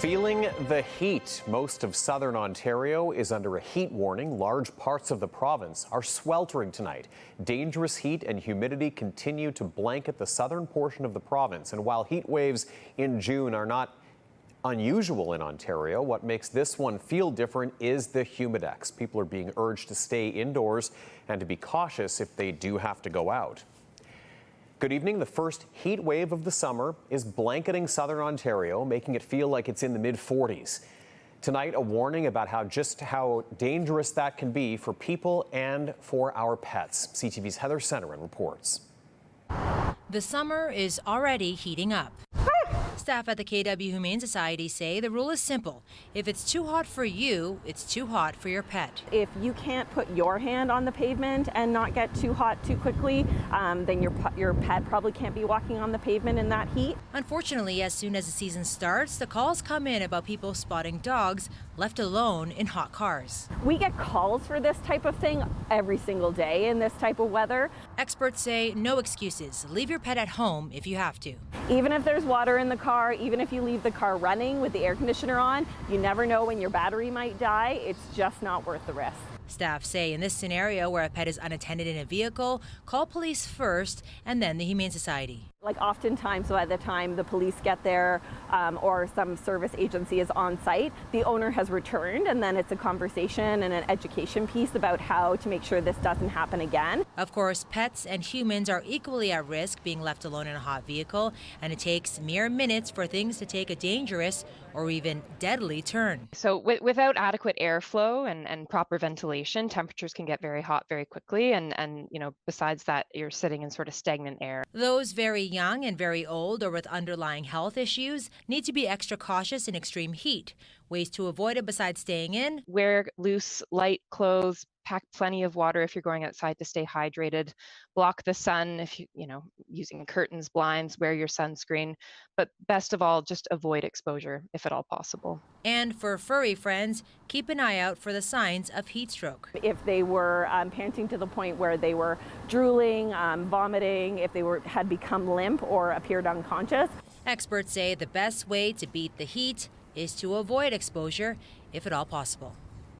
Feeling the heat. Most of southern Ontario is under a heat warning. Large parts of the province are sweltering tonight. Dangerous heat and humidity continue to blanket the southern portion of the province. And while heat waves in June are not unusual in Ontario, what makes this one feel different is the humidex. People are being urged to stay indoors and to be cautious if they do have to go out. Good evening. The first heat wave of the summer is blanketing southern Ontario, making it feel like it's in the mid-40s. Tonight, a warning about how dangerous that can be for people and for our pets. CTV's Heather Senoran reports. The summer is already heating up. Staff at the KW Humane Society say the rule is simple. If it's too hot for you, it's too hot for your pet. If you can't put your hand on the pavement and not get too hot too quickly, then your pet probably can't be walking on the pavement in that heat. Unfortunately, as soon as the season starts, the calls come in about people spotting dogs left alone in hot cars. We get calls for this type of thing every single day in this type of weather. Experts say no excuses. Leave your pet at home if you have to. Even if there's water in the car, even if you leave the car running with the air conditioner on, you never know when your battery might die. It's just not worth the risk. Staff say in this scenario where a pet is unattended in a vehicle, call police first and then the Humane Society. Like oftentimes by the time the police get there or some service agency is on site, the owner has returned, and then it's a conversation and an education piece about how to make sure this doesn't happen again. Of course, pets and humans are equally at risk being left alone in a hot vehicle, and it takes mere minutes for things to take a dangerous or even deadly turn. So without adequate airflow and proper ventilation, temperatures can get very hot very quickly, and besides that, you're sitting in sort of stagnant air. Those very young and very old or with underlying health issues need to be extra cautious in extreme heat. Ways to avoid it besides staying in: wear loose, light clothes, pack plenty of water if you're going outside to stay hydrated, block the sun if using curtains, blinds, wear your sunscreen, but best of all, just avoid exposure if at all possible. And for furry friends, keep an eye out for the signs of heat stroke. If they were panting to the point where they were drooling, vomiting, if they had become limp or appeared unconscious. Experts say the best way to beat the heat is to avoid exposure if at all possible.